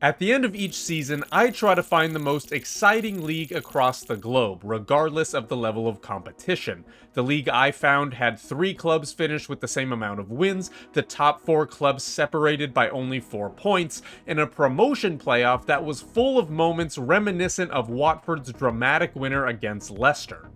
At the end of each season, I try to find the most exciting league across the globe, regardless of the level of competition. The league I found had 3 clubs finish with the same amount of wins, the top 4 clubs separated by only 4 points, and a promotion playoff that was full of moments reminiscent of Watford's dramatic winner against Leicester.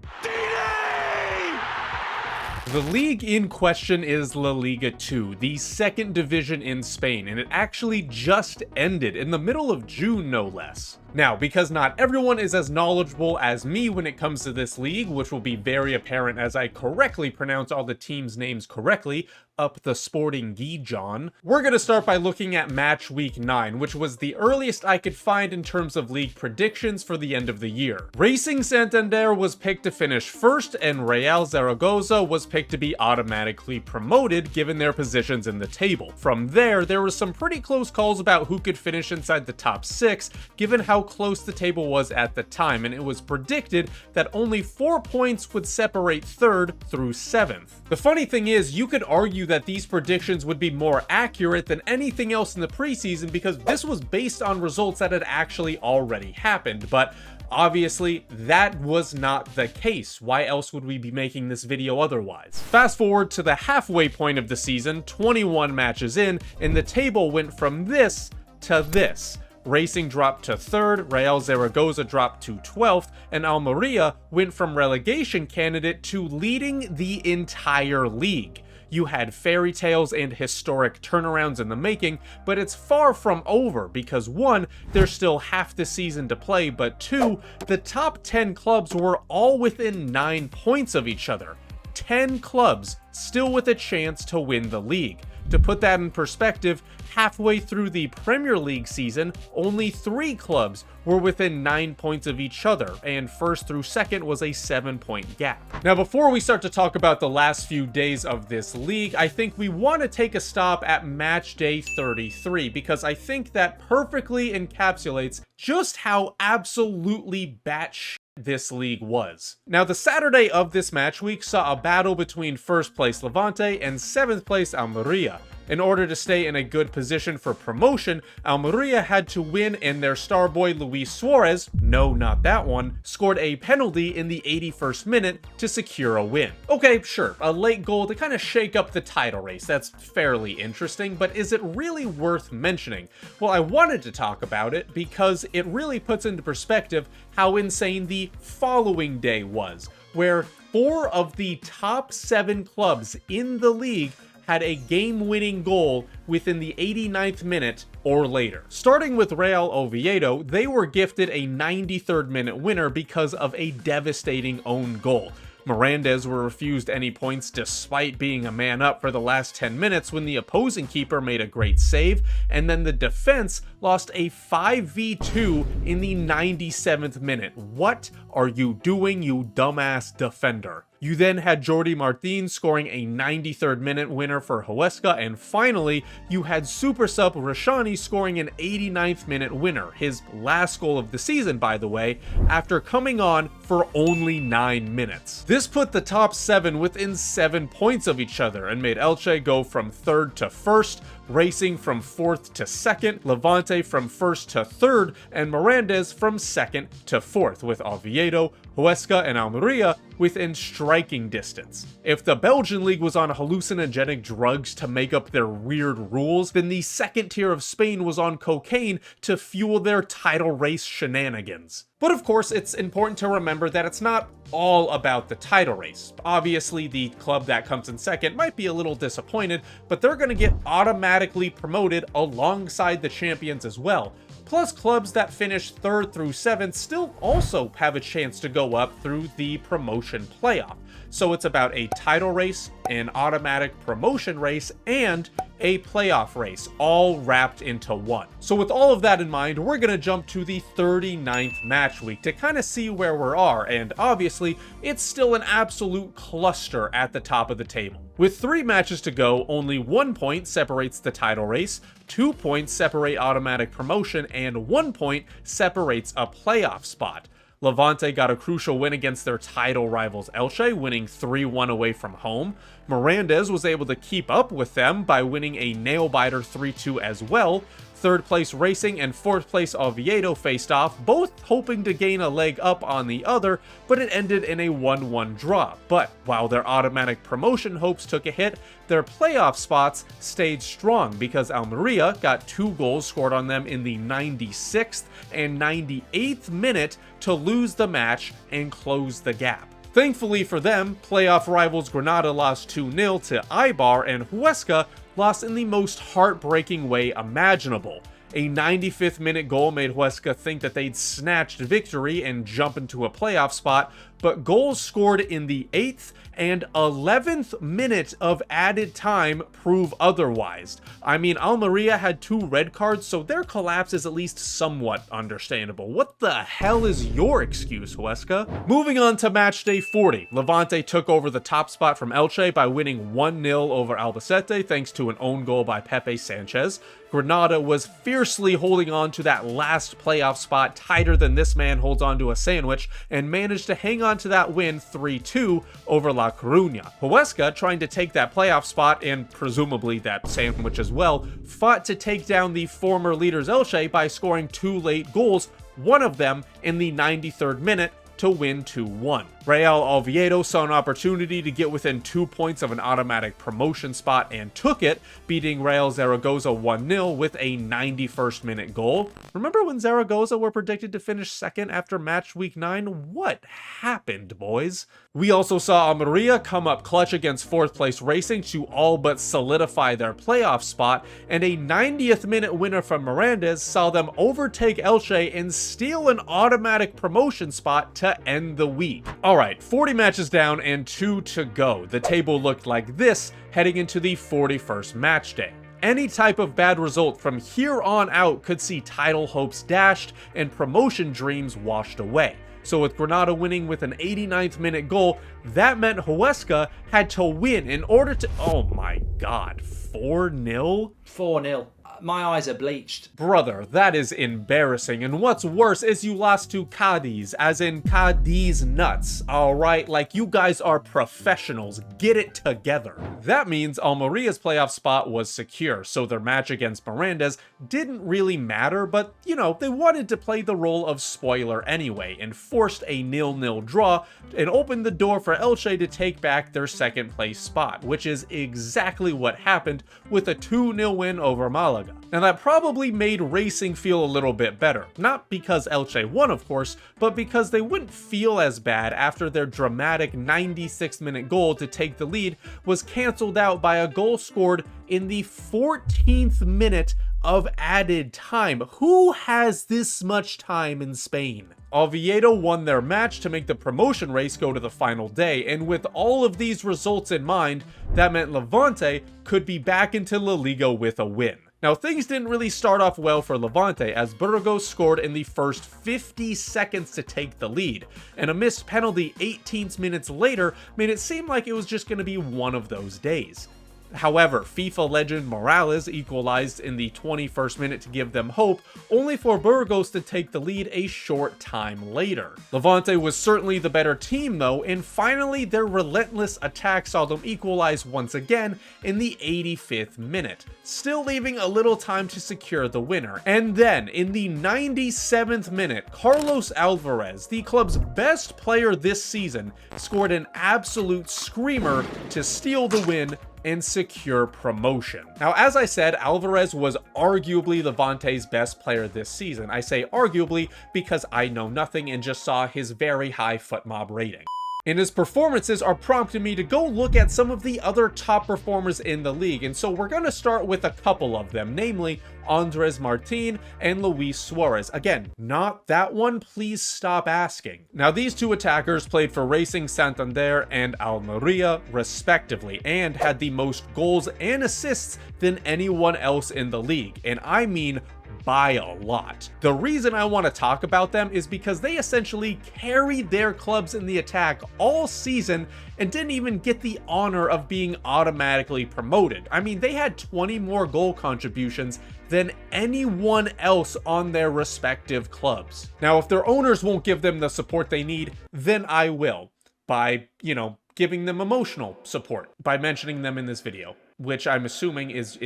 The league in question is La Liga 2, the second division in Spain, and it actually just ended in the middle of June, no less. Now, because not everyone is as knowledgeable as me when it comes to this league, which will be very apparent as I correctly pronounce all the teams' names correctly, up the Sporting Gijon, we're going to start by looking at match week 9, which was the earliest I could find in terms of league predictions for the end of the year. Racing Santander was picked to finish first, and Real Zaragoza was picked to be automatically promoted given their positions in the table. From there were some pretty close calls about who could finish inside the top 6, given how close the table was at the time, and it was predicted that only 4 points would separate 3rd through 7th. The funny thing is, you could argue that these predictions would be more accurate than anything else in the preseason because this was based on results that had actually already happened, but obviously, that was not the case. Why else would we be making this video otherwise? Fast forward to the halfway point of the season, 21 matches in, and the table went from this to this. Racing dropped to 3rd, Real Zaragoza dropped to 12th, and Almeria went from relegation candidate to leading the entire league. You had fairy tales and historic turnarounds in the making, but it's far from over because 1, there's still half the season to play, but 2, the top 10 clubs were all within 9 points of each other. 10 clubs still with a chance to win the league. To put that in perspective, halfway through the Premier League season, only 3 clubs were within 9 points of each other, and 1st through 2nd was a 7-point gap. Now, before we start to talk about the last few days of this league, I think we want to take a stop at match day 33, because I think that perfectly encapsulates just how absolutely batshit this league was. Now, the Saturday of this match week saw a battle between 1st place Levante and 7th place Almeria. In order to stay in a good position for promotion, Almeria had to win, and their star boy Luis Suarez, no, not that one, scored a penalty in the 81st minute to secure a win. Okay, sure, a late goal to kind of shake up the title race. That's fairly interesting, but is it really worth mentioning? Well, I wanted to talk about it because it really puts into perspective how insane the following day was, where 4 of the top 7 clubs in the league had a game-winning goal within the 89th minute or later. Starting with Real Oviedo, they were gifted a 93rd minute winner because of a devastating own goal. Mirandes were refused any points despite being a man up for the last 10 minutes when the opposing keeper made a great save, and then the defense lost a 5v2 in the 97th minute. What are you doing, you dumbass defender? You then had Jordi Martin scoring a 93rd minute winner for Huesca, and finally, you had super sub Rashani scoring an 89th minute winner, his last goal of the season by the way, after coming on for only 9 minutes. This put the top 7 within 7 points of each other and made Elche go from 3rd to 1st, Racing from 4th to 2nd, Levante from 1st to 3rd, and Mirandes from 2nd to 4th, with Oviedo, Huesca, and Almeria within striking distance. If the Belgian league was on hallucinogenic drugs to make up their weird rules, then the 2nd tier of Spain was on cocaine to fuel their title race shenanigans. But of course, it's important to remember that it's not all about the title race. Obviously, the club that comes in 2nd might be a little disappointed, but they're going to get automatically promoted alongside the champions as well. Plus, clubs that finish 3rd through 7th still also have a chance to go up through the promotion playoff. So it's about a title race, an automatic promotion race, and a playoff race, all wrapped into one. So with all of that in mind, we're going to jump to the 39th match week to kind of see where we are, and obviously, it's still an absolute cluster at the top of the table. With 3 matches to go, only 1 point separates the title race, 2 points separate automatic promotion, and 1 point separates a playoff spot. Levante got a crucial win against their title rivals Elche, winning 3-1 away from home. Mirandes was able to keep up with them by winning a nail-biter 3-2 as well. Third place Racing and fourth place Oviedo faced off, both hoping to gain a leg up on the other, but it ended in a 1-1 draw. But while their automatic promotion hopes took a hit, their playoff spots stayed strong because Almeria got 2 goals scored on them in the 96th and 98th minute to lose the match and close the gap. Thankfully for them, playoff rivals Granada lost 2-0 to Eibar, and Huesca lost in the most heartbreaking way imaginable. A 95th minute goal made Huesca think that they'd snatched victory and jump into a playoff spot, but goals scored in the 8th and 11th minute of added time prove otherwise. I mean, Almeria had 2 red cards, so their collapse is at least somewhat understandable. What the hell is your excuse, Huesca? Moving on to match day 40, Levante took over the top spot from Elche by winning 1-0 over Albacete thanks to an own goal by Pepe Sanchez. Granada was fiercely holding on to that last playoff spot tighter than this man holds on to a sandwich and managed to hang on to that win 3-2 over La Coruña. Huesca, trying to take that playoff spot and presumably that sandwich as well, fought to take down the former leaders Elche by scoring 2 late goals, one of them in the 93rd minute, to win 2-1. Real Oviedo saw an opportunity to get within 2 points of an automatic promotion spot and took it, beating Real Zaragoza 1-0 with a 91st minute goal. Remember when Zaragoza were predicted to finish second after match week 9? What happened, boys? We also saw Almeria come up clutch against 4th place Racing to all but solidify their playoff spot, and a 90th minute winner from Mirandes saw them overtake Elche and steal an automatic promotion spot to end the week. Alright, 40 matches down and 2 to go. The table looked like this heading into the 41st match day. Any type of bad result from here on out could see title hopes dashed and promotion dreams washed away. So with Granada winning with an 89th minute goal, that meant Huesca had to win in order to... Oh my god, 4-0? 4-0. My eyes are bleached. Brother, that is embarrassing, and what's worse is you lost to Cadiz, as in Cadiz nuts, alright? Like, you guys are professionals, get it together. That means Almeria's playoff spot was secure, so their match against Mirandes didn't really matter, but, you know, they wanted to play the role of spoiler anyway, and forced a 0-0 draw, and opened the door for Elche to take back their second place spot, which is exactly what happened with a 2-0 win over Malaga. Now that probably made Racing feel a little bit better, not because Elche won of course, but because they wouldn't feel as bad after their dramatic 96th minute goal to take the lead was cancelled out by a goal scored in the 14th minute of added time. Who has this much time in Spain? Oviedo won their match to make the promotion race go to the final day, and with all of these results in mind, that meant Levante could be back into La Liga with a win. Now, things didn't really start off well for Levante, as Burgos scored in the first 50 seconds to take the lead, and a missed penalty 18 minutes later made it seem like it was just going to be one of those days. However, FIFA legend Morales equalized in the 21st minute to give them hope, only for Burgos to take the lead a short time later. Levante was certainly the better team though, and finally their relentless attack saw them equalize once again in the 85th minute, still leaving a little time to secure the winner. And then, in the 97th minute, Carlos Alvarez, the club's best player this season, scored an absolute screamer to steal the win and secure promotion. Now, as I said, Alvarez was arguably Levante's best player this season. I say arguably because I know nothing and just saw his very high FootMob rating. And his performances are prompting me to go look at some of the other top performers in the league, and so we're going to start with a couple of them, namely Andres Martin and Luis Suarez. Again, not that one, please stop asking. Now, these two attackers played for Racing Santander and Almeria respectively, and had the most goals and assists than anyone else in the league, and I mean by a lot. The reason I want to talk about them is because they essentially carried their clubs in the attack all season and didn't even get the honor of being automatically promoted. I mean, they had 20 more goal contributions than anyone else on their respective clubs. Now, if their owners won't give them the support they need, then I will, by, you know, giving them emotional support by mentioning them in this video, which I'm assuming is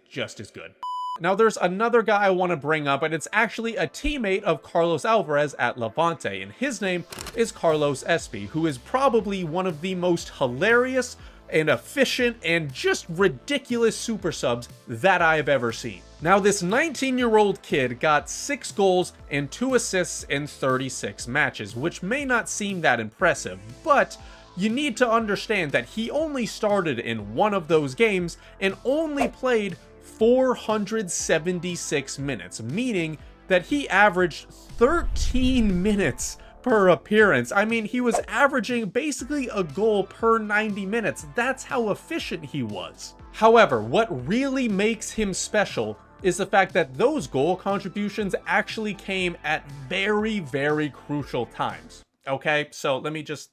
just as good. Now there's another guy I want to bring up, and it's actually a teammate of Carlos Alvarez at Levante, and his name is Carlos Espy, who is probably one of the most hilarious and efficient and just ridiculous super subs that I've ever seen. Now this 19-year-old kid got 6 goals and 2 assists in 36 matches, which may not seem that impressive, but you need to understand that he only started in one of those games and only played 476 minutes, meaning that he averaged 13 minutes per appearance. I mean, he was averaging basically a goal per 90 minutes. That's how efficient he was. However, what really makes him special is the fact that those goal contributions actually came at very, very crucial times. Okay, so let me just...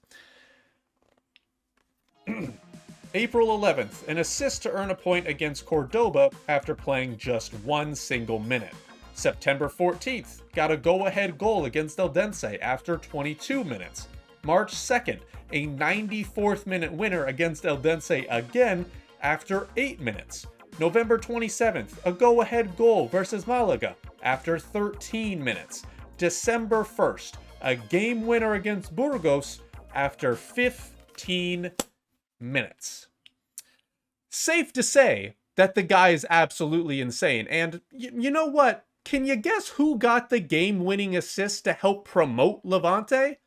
April 11th, an assist to earn a point against Cordoba after playing just 1 single minute. September 14th, got a go-ahead goal against Eldense after 22 minutes. March 2nd, a 94th minute winner against Eldense again after 8 minutes. November 27th, a go-ahead goal versus Malaga after 13 minutes. December 1st, a game winner against Burgos after 15 minutes. Safe to say that the guy is absolutely insane, and you know what? Can you guess who got the game-winning assist to help promote Levante?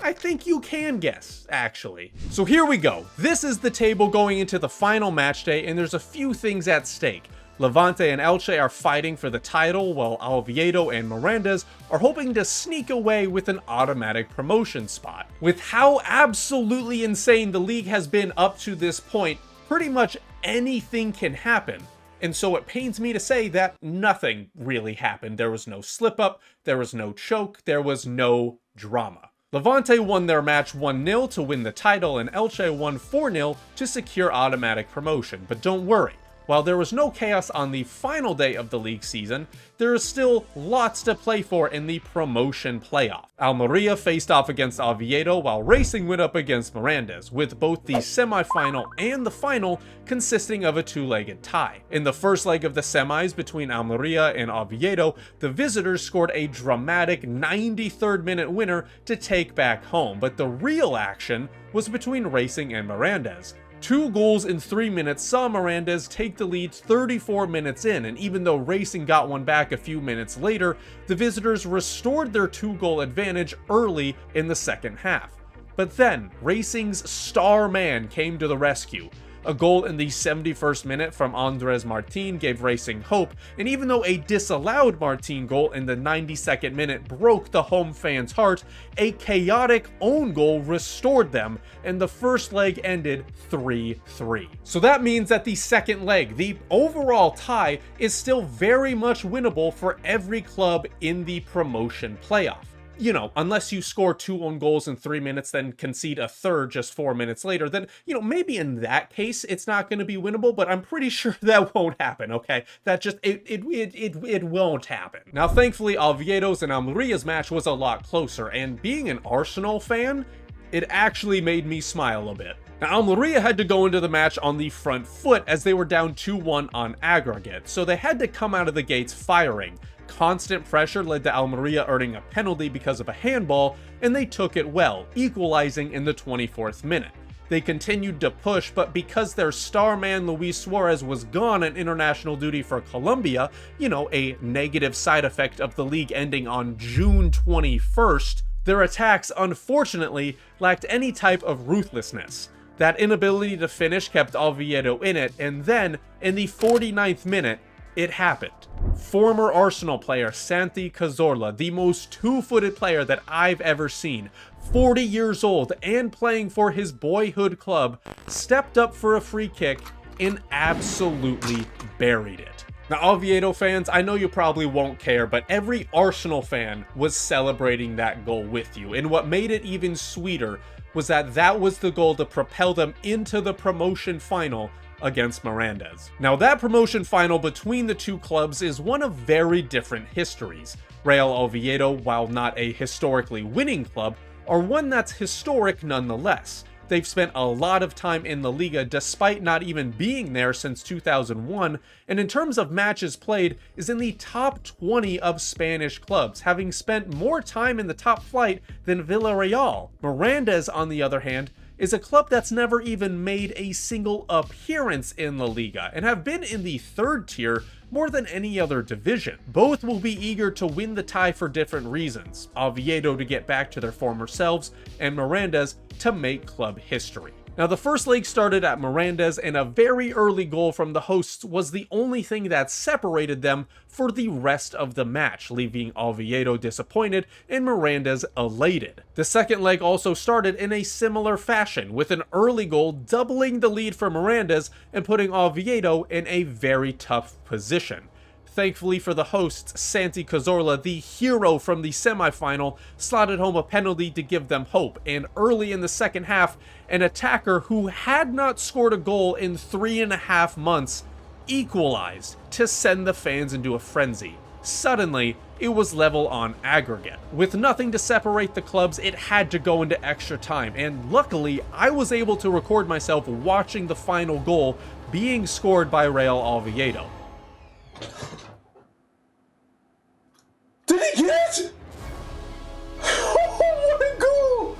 I think you can guess, actually. So here we go. This is the table going into the final match day, and there's a few things at stake. Levante and Elche are fighting for the title, while Oviedo and Mirandas are hoping to sneak away with an automatic promotion spot. With how absolutely insane the league has been up to this point, pretty much anything can happen. And so it pains me to say that nothing really happened. There was no slip-up, there was no choke, there was no drama. Levante won their match 1-0 to win the title, and Elche won 4-0 to secure automatic promotion. But don't worry. While there was no chaos on the final day of the league season, there is still lots to play for in the promotion playoff. Almeria faced off against Oviedo, while Racing went up against Mirandas, with both the semi-final and the final consisting of a 2-legged tie. In the first leg of the semis between Almeria and Oviedo, the visitors scored a dramatic 93rd minute winner to take back home, but the real action was between Racing and Mirandas. 2 goals in 3 minutes saw Mirandas take the lead 34 minutes in, and even though Racing got one back a few minutes later, the visitors restored their 2-goal advantage early in the second half. But then, Racing's star man came to the rescue. A goal in the 71st minute from Andres Martin gave Racing hope, and even though a disallowed Martin goal in the 92nd minute broke the home fans' heart, a chaotic own goal restored them, and the first leg ended 3-3. So that means that the second leg, the overall tie, is still very much winnable for every club in the promotion playoff. You know, unless you score 2 own goals in 3 minutes, then concede a third just 4 minutes later, then, you know, maybe in that case, it's not going to be winnable, but I'm pretty sure that won't happen, okay? That just, it won't happen. Now, thankfully, Oviedo's and Almeria's match was a lot closer, and being an Arsenal fan, it actually made me smile a bit. Now, Almeria had to go into the match on the front foot as they were down 2-1 on aggregate, so they had to come out of the gates firing. Constant pressure led to Almeria earning a penalty because of a handball, and they took it well, equalizing in the 24th minute. They continued to push, but because their star man Luis Suarez was gone on international duty for Colombia, you know, a negative side effect of the league ending on June 21st, their attacks unfortunately lacked any type of ruthlessness. That inability to finish kept Oviedo in it, and then, in the 49th minute, it happened. Former Arsenal player Santi Cazorla, the most two-footed player that I've ever seen, 40 years old and playing for his boyhood club, stepped up for a free kick and absolutely buried it. Now, Oviedo fans, I know you probably won't care, but every Arsenal fan was celebrating that goal with you, and what made it even sweeter was that that was the goal to propel them into the promotion final against Mirandas. Now, that promotion final between the two clubs is one of very different histories. Real Oviedo, while not a historically winning club, are one that's historic nonetheless. They've spent a lot of time in the Liga despite not even being there since 2001, and in terms of matches played, is in the top 20 of Spanish clubs, having spent more time in the top flight than Villarreal. Mirandes, on the other hand, is a club that's never even made a single appearance in La Liga, and have been in the third tier more than any other division. Both will be eager to win the tie for different reasons, Oviedo to get back to their former selves, and Mirandes to make club history. Now, the first leg started at Mirandes, and a very early goal from the hosts was the only thing that separated them for the rest of the match, leaving Oviedo disappointed and Mirandes elated. The second leg also started in a similar fashion, with an early goal doubling the lead for Mirandes and putting Oviedo in a very tough position. Thankfully for the hosts, Santi Cazorla, the hero from the semifinal, slotted home a penalty to give them hope, and early in the second half, an attacker who had not scored a goal in 3.5 months equalized to send the fans into a frenzy. Suddenly, it was level on aggregate. With nothing to separate the clubs, it had to go into extra time, and luckily, I was able to record myself watching the final goal being scored by Real Oviedo. Did he get it? Oh, what a goal!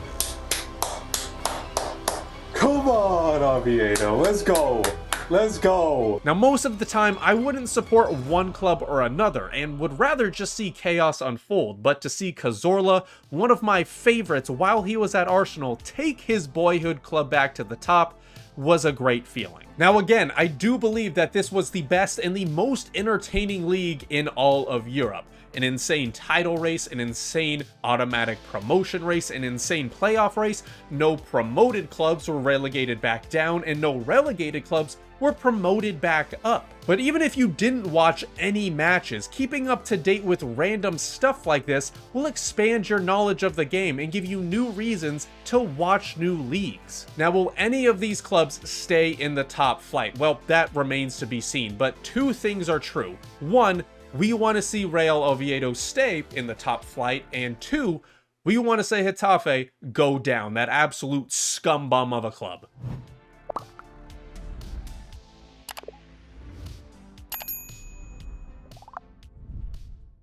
Come on, Oviedo, let's go. Let's go. Now, most of the time, I wouldn't support one club or another, and would rather just see chaos unfold, but to see Cazorla, one of my favorites while he was at Arsenal, take his boyhood club back to the top, was a great feeling. Now again, I do believe that this was the best and the most entertaining league in all of Europe. An insane title race, an insane automatic promotion race, an insane playoff race. No promoted clubs were relegated back down, and no relegated clubs were promoted back up. But even if you didn't watch any matches, keeping up to date with random stuff like this will expand your knowledge of the game and give you new reasons to watch new leagues. Now, will any of these clubs stay in the top flight? Well, that remains to be seen, but two things are true. One, we want to see Real Oviedo stay in the top flight, and two, we want to see Getafe go down, that absolute scumbum of a club.